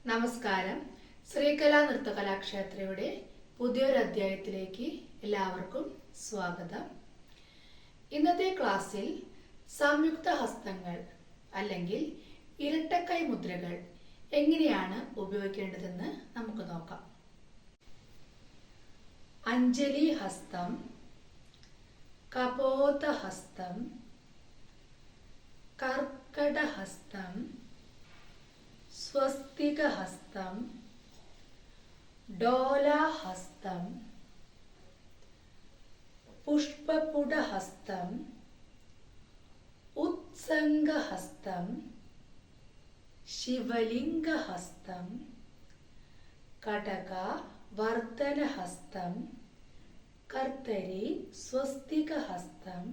നമസ്കാരം. ശ്രീകലാ നൃത്തകലാക്ഷേത്രയുടെ പുതിയൊരു അധ്യായത്തിലേക്ക് എല്ലാവർക്കും സ്വാഗതം. ഇന്നത്തെ ക്ലാസ്സിൽ സംയുക്ത ഹസ്തങ്ങൾ അല്ലെങ്കിൽ ഇരട്ടക്കൈ മുദ്രകൾ എങ്ങനെയാണ് ഉപയോഗിക്കേണ്ടതെന്ന് നമുക്ക് നോക്കാം. അഞ്ജലി ഹസ്തം, കപോത ഹസ്തം, കർക്കട ഹസ്തം, സ്വസ്തിക ഹസ്തം, ഡോലാ ഹസ്തം, പുഷ്പപുട ഹസ്തം, ഉത്സംഗ ഹസ്തം, ശിവലിംഗ ഹസ്തം, കടക വർദ്ധന ഹസ്തം, കർത്തരി സ്വസ്തിക ഹസ്തം,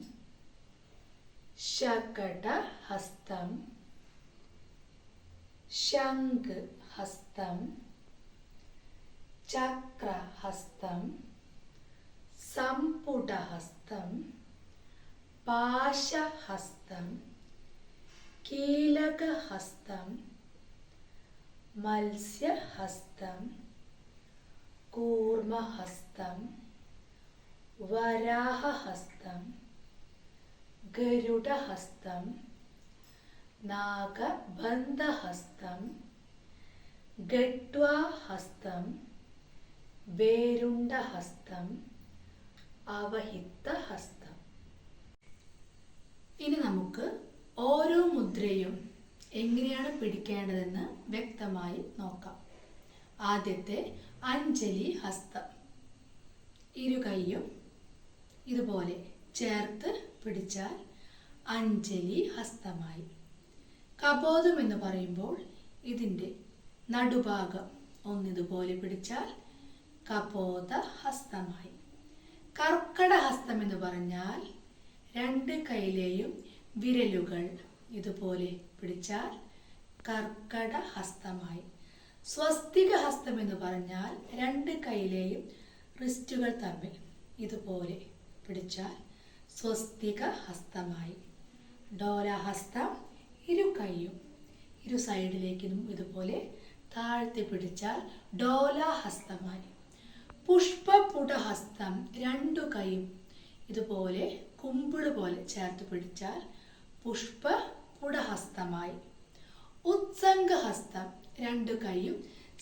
ശകട ഹസ്തം, ശംഖ് ഹസ്തം, ചക്ര ഹസ്തം, സംപുട ഹസ്തം, പാശഹസ്തം, കീലക ഹസ്തം, മത്സ്യഹസ്തം, കൂർമഹസ്തം, വരാഹഹസ്തം, ഗരുഡഹസ്തം, നാഗബന്ധഹസ്തം, ഗട്വാഹസ്തം, വേരുണ്ടഹസ്തം, അവഹിതഹസ്തം. ഇനി നമുക്ക് ഓരോ മുദ്രയും എങ്ങനെയാണ് പിടിക്കേണ്ടതെന്ന് വ്യക്തമായി നോക്കാം. ആദ്യത്തെ അഞ്ജലി ഹസ്തം. ഇരു കൈയും ഇതുപോലെ ചേർത്ത് പിടിച്ചാൽ അഞ്ജലി ഹസ്തമായി. കപോതം എന്ന് പറയുമ്പോൾ ഇതിൻ്റെ നടുഭാഗം ഒന്നിതുപോലെ പിടിച്ചാൽ കപോത ഹസ്തമായി. കർക്കട ഹസ്തം എന്ന് പറഞ്ഞാൽ രണ്ട് കൈയിലെയും വിരലുകൾ ഇതുപോലെ പിടിച്ചാൽ കർക്കട ഹസ്തമായി. സ്വസ്തിക ഹസ്തം എന്ന് പറഞ്ഞാൽ രണ്ട് കൈയിലെയും റിസ്റ്റുകൾ തമ്മിൽ ഇതുപോലെ പിടിച്ചാൽ സ്വസ്തിക ഹസ്തമായി. ഡോലാഹസ്തം ഇരു കൈയും ഇരു സൈഡിലേക്കും ഇതുപോലെ താഴ്ത്തി പിടിച്ചാൽ ഡോലാഹസ്തമായി. പുഷ്പപുടഹസ്തം രണ്ടു കൈയും ഇതുപോലെ കുമ്പിള് പോലെ ചേർത്ത് പിടിച്ചാൽ പുഷ്പപുടഹസ്തമായി. ഉത്സംഗഹസ്തം രണ്ടു കൈയും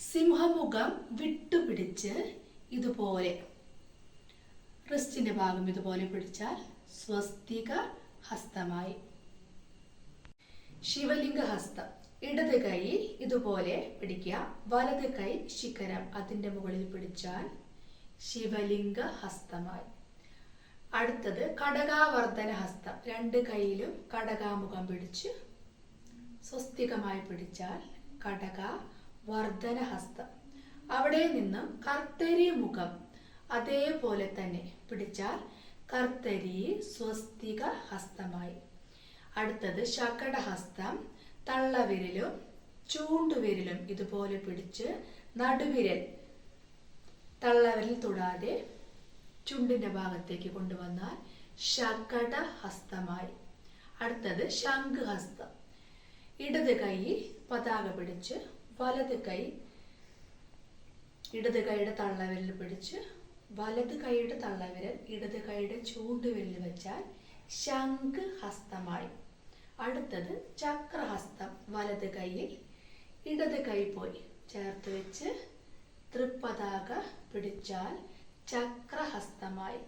സിംഹമുഖം വിട്ടുപിടിച്ച് ഇതുപോലെ റിസ്റ്റിന്റെ ഭാഗം ഇതുപോലെ പിടിച്ചാൽ സ്വസ്തിക ഹസ്തമായി. ശിവലിംഗ ഹസ്തം. ഇടത് കൈ ഇതുപോലെ പിടിക്കുക, വലത് കൈ ശിഖരം അതിൻ്റെ മുകളിൽ പിടിച്ചാൽ ശിവലിംഗ ഹസ്തമായി. അടുത്തത് കടകാവർദ്ധന ഹസ്തം. രണ്ട് കൈയിലും കടകാമുഖം പിടിച്ച് സ്വസ്തികമായി പിടിച്ചാൽ കടകാവർദ്ധന ഹസ്തം. അവിടെ നിന്നും കർത്തരി മുഖം അതേപോലെ തന്നെ പിടിച്ചാൽ കർത്തരി സ്വസ്തിക ഹസ്തമായി. അടുത്തത് ശകടഹസ്തം. തള്ളവിരലും ചൂണ്ടുവിരലും ഇതുപോലെ പിടിച്ച് നടുവിരൽ തള്ളവിരൽ തൊടാതെ ചുണ്ടിന്റെ ഭാഗത്തേക്ക് കൊണ്ടുവന്നാൽ ശകട ഹസ്തമായി. അടുത്തത് ശംഖ് ഹസ്തം. ഇടത് കൈ പതാക പിടിച്ച് വലത് കൈ ഇടത് കൈയുടെ തള്ളവിരൽ പിടിച്ച് വലത് കൈയുടെ തള്ളവിരൽ ഇടത് കൈയുടെ ചൂണ്ടുവിരൽ വെച്ചാൽ ശംഖ് ഹസ്തമായി. അടുത്തത് ചക്രഹസ്തം. വലത് കൈയിൽ ഇടത് കൈ പോയി ചേർത്ത് വെച്ച് തൃപ്പതാക പിടിച്ചാൽ ചക്രഹസ്തമായി.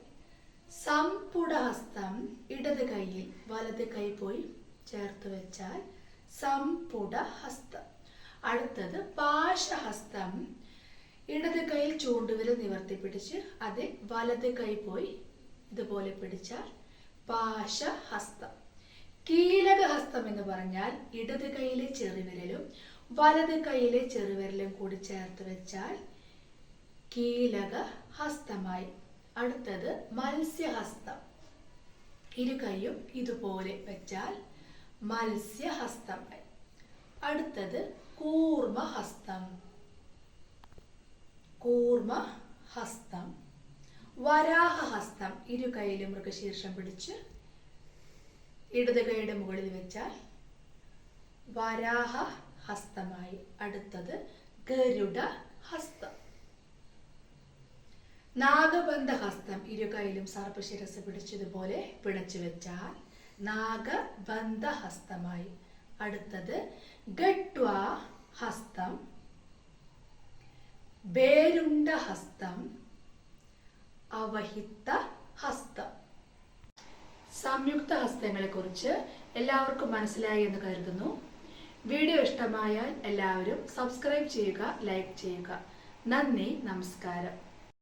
സംപുടഹസ്തം. ഇടത് കൈയിൽ വലത് കൈ പോയി ചേർത്ത് വെച്ചാൽ സംപുട ഹസ്തം. അടുത്തത് പാശഹസ്തം. ഇടത് കൈയിൽ ചൂണ്ടുവിരൽ നിവർത്തി പിടിച്ച് അത് വലത് കൈ പോയി ഇതുപോലെ പിടിച്ചാൽ പാശഹസ്തം. കീലക ഹസ്തം എന്ന് പറഞ്ഞാൽ ഇടത് കൈയിലെ ചെറുവിരലും വലത് കൈയിലെ ചെറുവിരലും കൂടി ചേർത്ത് വെച്ചാൽ കീലക ഹസ്തമായി. അടുത്തത് മത്സ്യഹസ്തം. ഇരു കൈയും ഇതുപോലെ വെച്ചാൽ മത്സ്യഹസ്തമായി. അടുത്തത് കൂർമഹസ്തം. കൂർമഹസ്തം. വരാഹഹസ്തം. ഇരു കൈയിലും മൃഗശീർഷം പിടിച്ച് ഇടത് കൈയുടെ മുകളിൽ വെച്ചാൽ വരാഹ ഹസ്തമായി. അടുത്തത് ഗരുഡ ഹസ്തം. നാഗബന്ധ ഹസ്തം, ഇരുകൈയിലും സർപ്പശിരസ് പിടിച്ചതുപോലെ പിണച്ചു വെച്ചാൽ നാഗബന്ധ ഹസ്തമായി. അടുത്തത് ഗട്വാ ഹസ്തം, ബേരുണ്ട ഹസ്തം, അവഹിത ഹസ്തം. സംയുക്ത ഹസ്തങ്ങളെ കുറിച്ച് എല്ലാവർക്കും മനസ്സിലായി എന്ന് കരുതുന്നു. വീഡിയോ ഇഷ്ടമായാൽ എല്ലാവരും സബ്സ്ക്രൈബ് ചെയ്യുക, ലൈക്ക് ചെയ്യുക. നന്ദി, നമസ്കാരം.